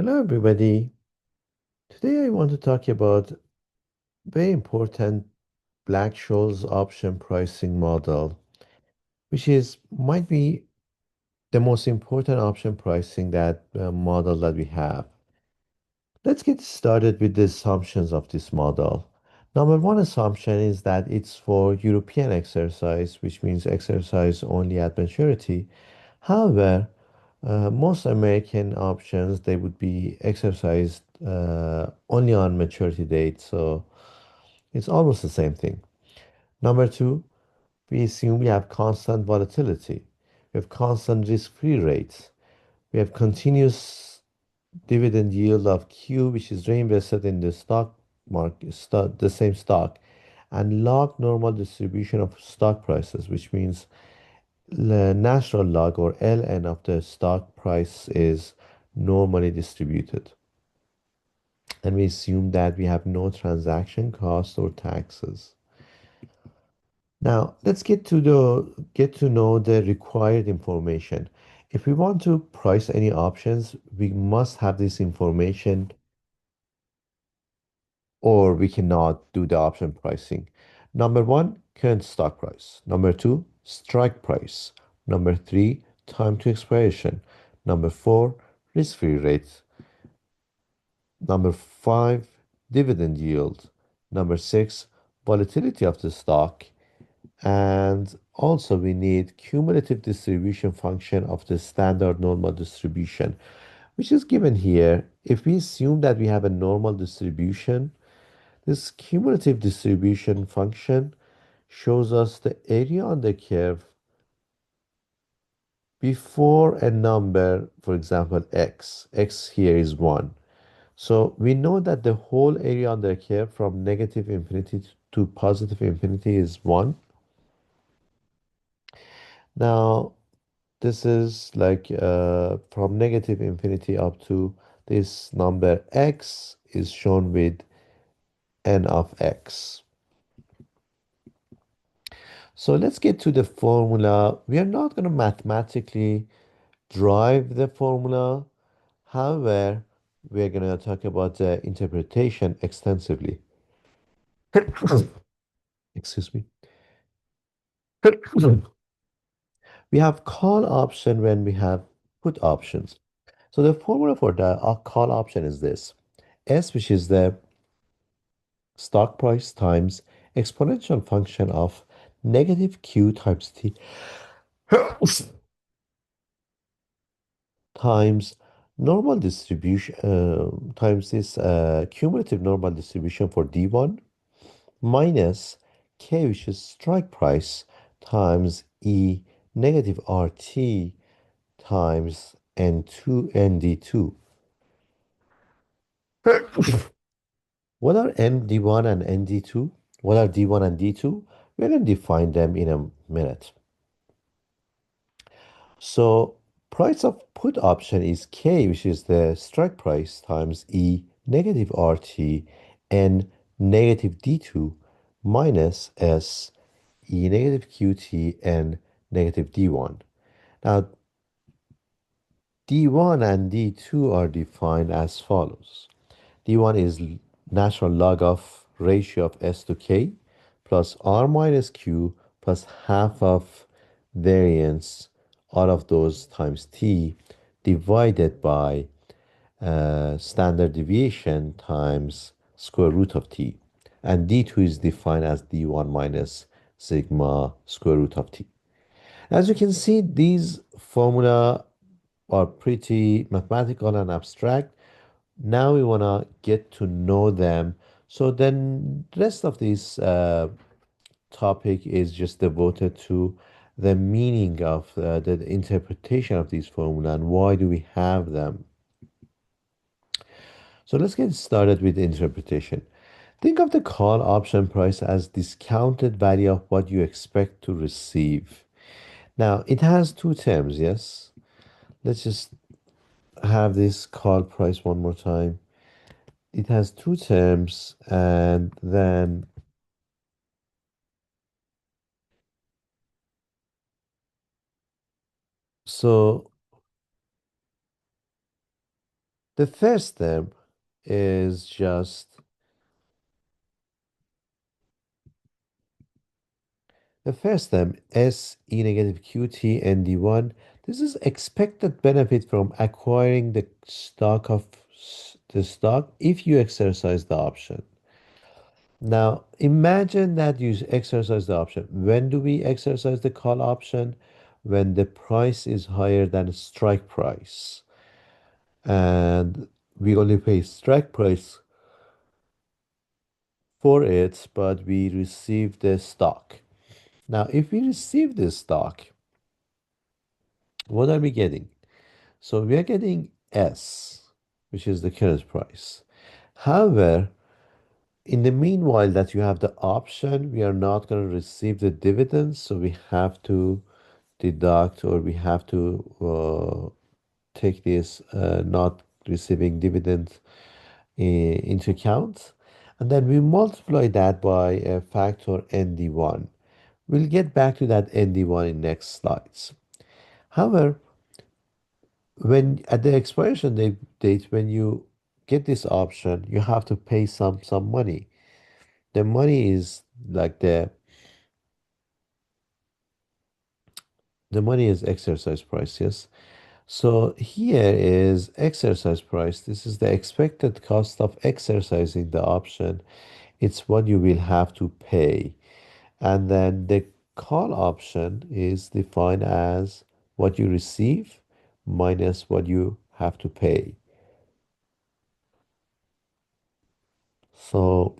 Hello, everybody. Today I want to talk about very important Black-Scholes option pricing model, which is might be the most important option pricing that model that we have. Let's get started with the assumptions of this model. Number one assumption is that it's for European exercise, which means exercise only at maturity. However, most American options they would be exercised only on maturity date, so it's almost the same thing. Number two, we assume we have constant volatility. We have constant risk-free rates. We have continuous dividend yield of Q, which is reinvested in the stock market, the same stock, and log normal distribution of stock prices, which means the natural log or ln of the stock price is normally distributed. And we assume that we have no transaction costs or taxes. Now, let's get to know the required information. If we want to price any options, we must have this information or we cannot do the option pricing. Number one, current stock price. Number two, strike price. Number three, time to expiration. Number four, risk-free rate. Number five, dividend yield. Number six, volatility of the stock. And also we need cumulative distribution function of the standard normal distribution, which is given here. If we assume that we have a normal distribution, this cumulative distribution function shows us the area on the curve before a number, for example, x. X here is 1. So we know that the whole area on the curve from negative infinity to positive infinity is 1. Now, this is like from negative infinity up to this number x is shown with n of x. So let's get to the formula. We are not going to mathematically drive the formula. However, we are going to talk about the interpretation extensively. Excuse me. We have call option when we have put options. So the formula for the call option is this. S, which is the stock price times exponential function of negative Q times T times normal distribution times this cumulative normal distribution for D1 minus K, which is strike price, times E negative RT times N2 ND2. What are ND1 and ND2? What are D1 and D2? We're going to define them in a minute. So price of put option is K, which is the strike price, times E negative RT and negative D2 minus S E negative QT and negative D1. Now, D1 and D2 are defined as follows. D1 is natural log of ratio of S to K plus R minus Q plus half of variance, all of those times T divided by standard deviation times square root of T. And D2 is defined as D1 minus sigma square root of T. As you can see, these formula are pretty mathematical and abstract. Now we want to get to know them. So then the rest of this topic is just devoted to the meaning of the interpretation of these formula and why do we have them. So let's get started with the interpretation. Think of the call option price as discounted value of what you expect to receive. Now it has two terms, yes? Let's just have this call price one more time. It has two terms and then so The first term is just the first term S E negative QT ND1. This is expected benefit from acquiring the the stock if you exercise the option. Now, imagine that you exercise the option. When do we exercise the call option? When the price is higher than strike price. And we only pay strike price for it, but we receive the stock. Now, if we receive this stock, what are we getting? So we are getting S, which is the current price. However, in the meanwhile that you have the option, we are not going to receive the dividends, so we have to deduct or we have to take this not receiving dividend into account. And then we multiply that by a factor ND1. We'll get back to that ND1 in next slides. However, when at the expiration date, when you get this option, you have to pay some money. The money is like the money is exercise price, yes. So here is exercise price. This is the expected cost of exercising the option. It's what you will have to pay. And then the call option is defined as what you receive minus what you have to pay. So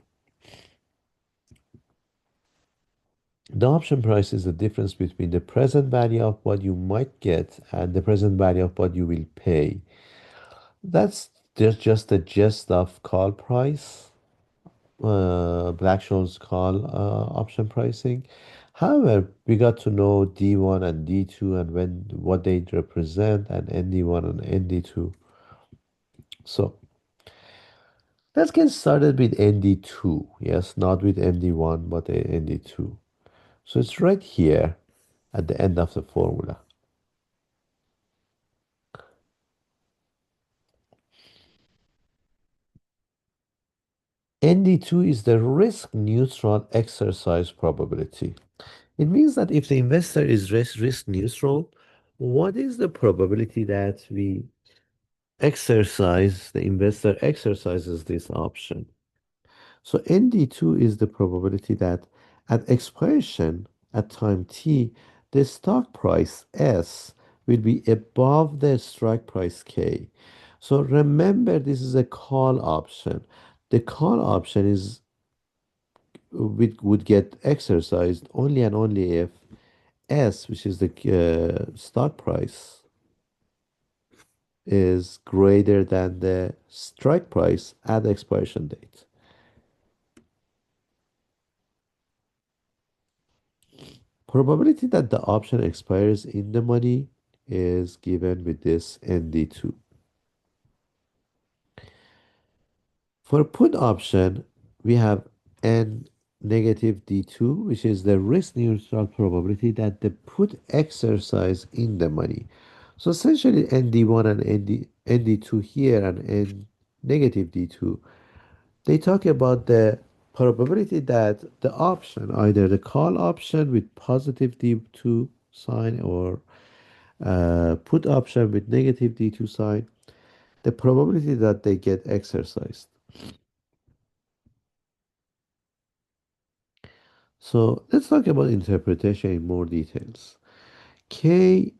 the option price is the difference between the present value of what you might get and the present value of what you will pay. That's just the gist of call price, Black-Scholes call option pricing. However, we got to know D1 and D2 and when what they represent and ND1 and ND2. So let's get started with ND2. Yes, not with ND1, but ND2. So it's right here at the end of the formula. ND2 is the risk neutral exercise probability. It means that if the investor is risk neutral, what is the probability that the investor exercises this option? So ND2 is the probability that at expiration at time t, the stock price S will be above the strike price K. So remember, this is a call option. The call option is would get exercised only and only if S, which is the stock price, is greater than the strike price at the expiration date. Probability that the option expires in the money is given with this ND2. For put option, we have N negative D2, which is the risk neutral probability that the put exercise in the money. So essentially ND1 and ND2 here and N negative D2, they talk about the probability that the option, either the call option with positive D2 sign or put option with negative D2 sign, the probability that they get exercised. So let's talk about interpretation in more details. K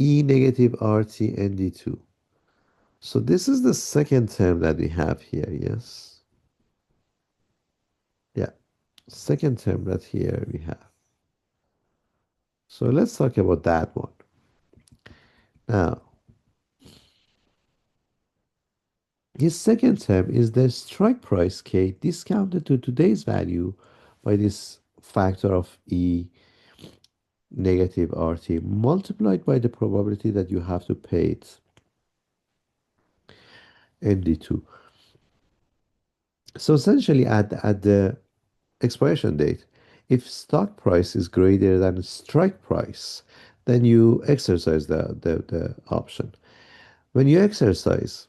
E negative RT ND2. So this is the second term that we have here, yes? Yeah, second term that here we have. So let's talk about that one. Now, his second term is the strike price K discounted to today's value by this factor of E negative RT multiplied by the probability that you have to pay it ND2. So essentially at the expiration date, if stock price is greater than strike price, then you exercise the option. When you exercise,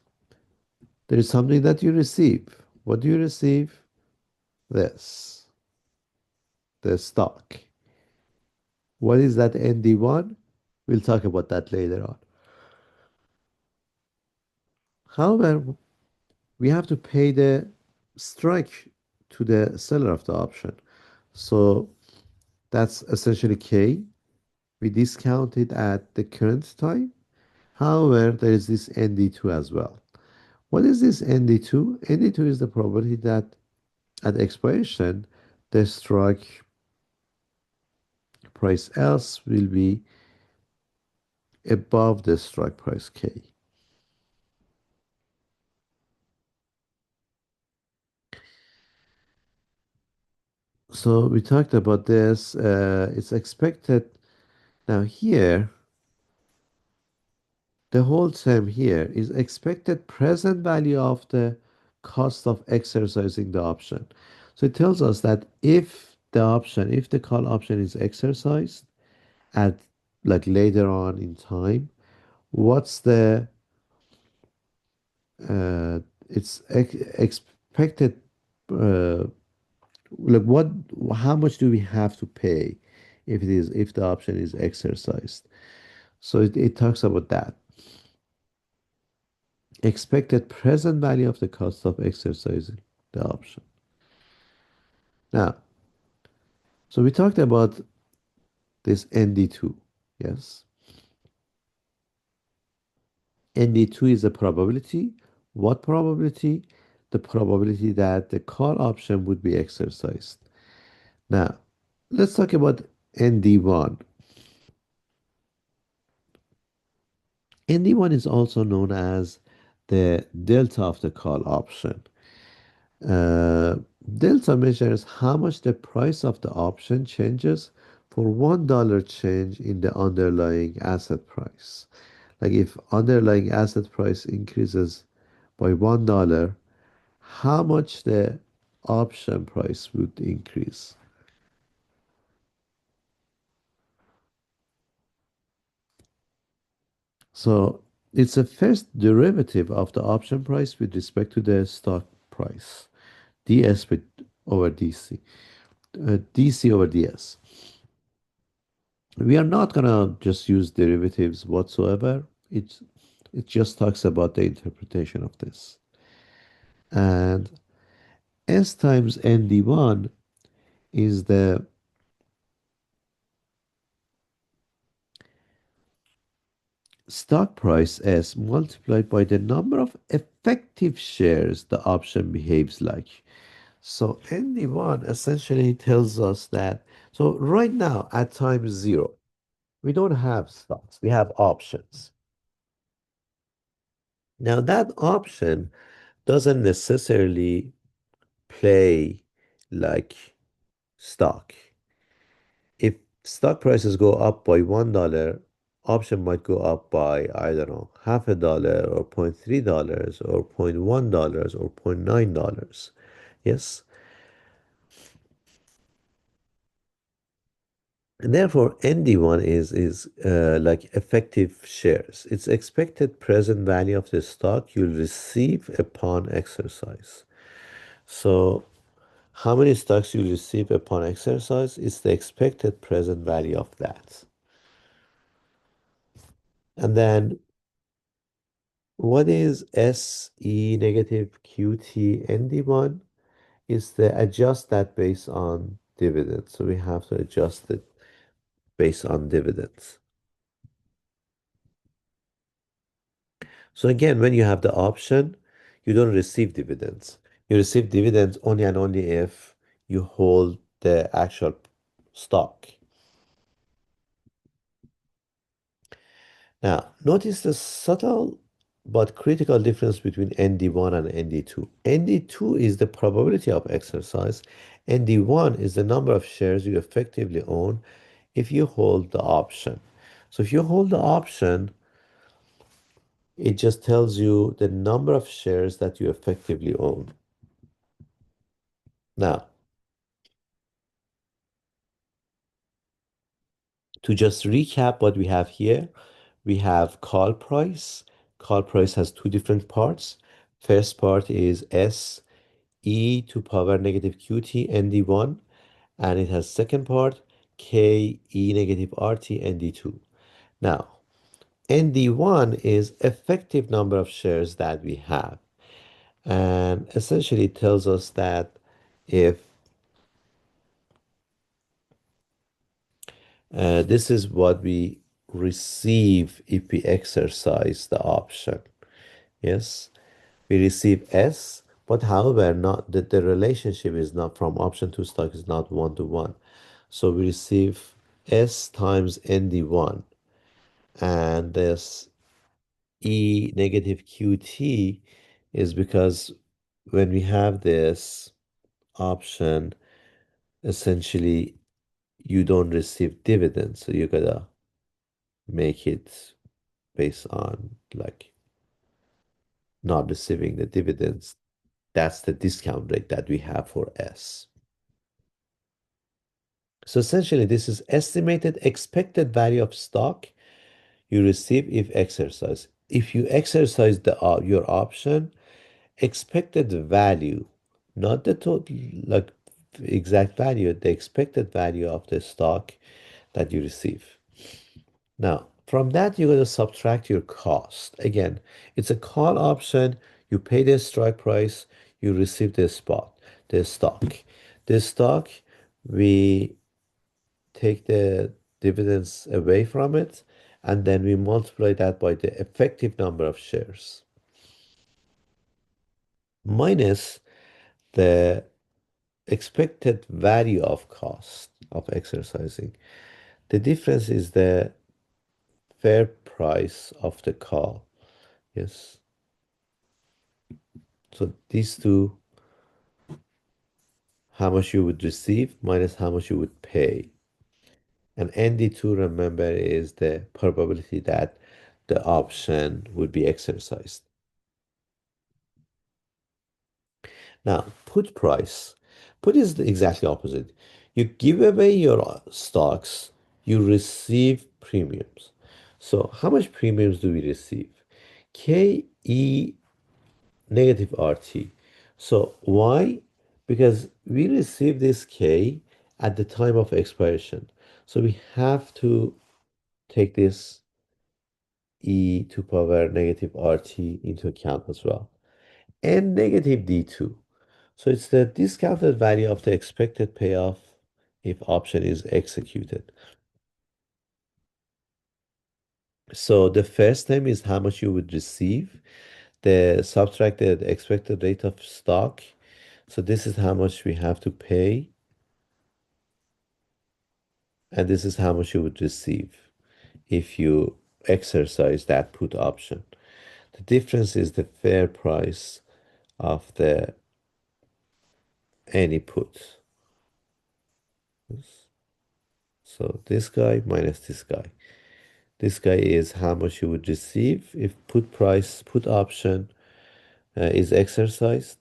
there is something that you receive. What do you receive? This, the stock. What is that ND1? We'll talk about that later on. However, we have to pay the strike to the seller of the option. So that's essentially K. We discount it at the current time. However, there is this ND2 as well. What is this ND2? ND2 is the probability that at expiration, the strike price else will be above the strike price K. So we talked about this. It's expected. Now here, the whole term here is expected present value of the cost of exercising the option. So it tells us that if the call option is exercised at like later on in time, what's the it's expected uh, like what how much do we have to pay if the option is exercised? So it talks about that. Expected present value of the cost of exercising the option. Now, so we talked about this ND2. Yes. ND2 is a probability. What probability? The probability that the call option would be exercised. Now, let's talk about ND1. ND1 is also known as the delta of the call option. Uh, Delta measures how much the price of the option changes for $1 change in the underlying asset price. Like if underlying asset price increases by $1, how much the option price would increase. So it's a first derivative of the option price with respect to the stock price. DS with over DC. DC over DS. We are not gonna just use derivatives whatsoever. It just talks about the interpretation of this. And S times ND1 is the stock price S multiplied by the number of effective shares the option behaves like. So ND1 essentially tells us that, so right now at time zero, we don't have stocks, we have options. Now that option doesn't necessarily play like stock. If stock prices go up by $1, option might go up by, I don't know, half a dollar or $0.3 or $0.1 or $0.9. Yes. And therefore, ND1 is like effective shares. It's expected present value of the stock you'll receive upon exercise. So how many stocks you receive upon exercise is the expected present value of that. And then what is SE negative QT ND1? Is the adjust that based on dividends. So we have to adjust it based on dividends. So again, when you have the option, you don't receive dividends. You receive dividends only and only if you hold the actual stock. Now, notice the subtle but critical difference between ND1 and ND2. ND2 is the probability of exercise. ND1 is the number of shares you effectively own if you hold the option. So if you hold the option, it just tells you the number of shares that you effectively own. Now, to just recap what we have here, we have call price. call price has two different parts. First part is S e to power negative qt nd1, and it has second part k e negative rt nd2. Now, nd1 is effective number of shares that we have, and essentially it tells us that if this is what we receive if we exercise the option. Yes, we receive S, but however, not that the relationship is not from option to stock is not one to one. So we receive S times ND1, and this E negative QT is because when we have this option, essentially you don't receive dividends. So you gotta make it based on like not receiving the dividends. That's the discount rate that we have for S. So essentially, this is estimated expected value of stock you receive if exercise. If you exercise your option, expected value, not the total like exact value, the expected value of the stock that you receive. Now, from that, you're going to subtract your cost. Again, it's a call option. You pay the strike price, you receive the stock. The stock, we take the dividends away from it, and then we multiply that by the effective number of shares minus the expected value of cost of exercising. The difference is the fair price of the call. Yes. So these two, how much you would receive minus how much you would pay. And ND2, remember, is the probability that the option would be exercised. Now, put price. Put is the exactly opposite. You give away your stocks, you receive premiums. So how much premiums do we receive? KE negative RT. So why? Because we receive this K at the time of expiration. So we have to take this E to power negative RT into account as well. And negative D2. So it's the discounted value of the expected payoff if option is executed. So the first term is how much you would receive. The subtracted expected rate of stock. So this is how much we have to pay. And this is how much you would receive if you exercise that put option. The difference is the fair price of the any put. So this guy minus this guy. This guy is how much you would receive if put option is exercised,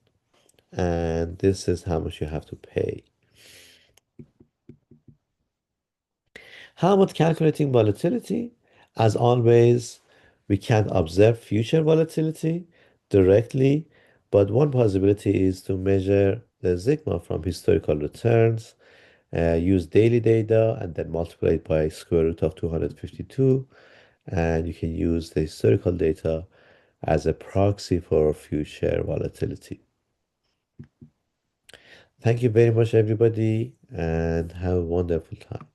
and this is how much you have to pay. How about calculating volatility? As always, we can't observe future volatility directly, but one possibility is to measure the sigma from historical returns, use daily data, and then multiply it by square root of 252. And you can use the historical data as a proxy for future volatility. Thank you very much, everybody, and have a wonderful time.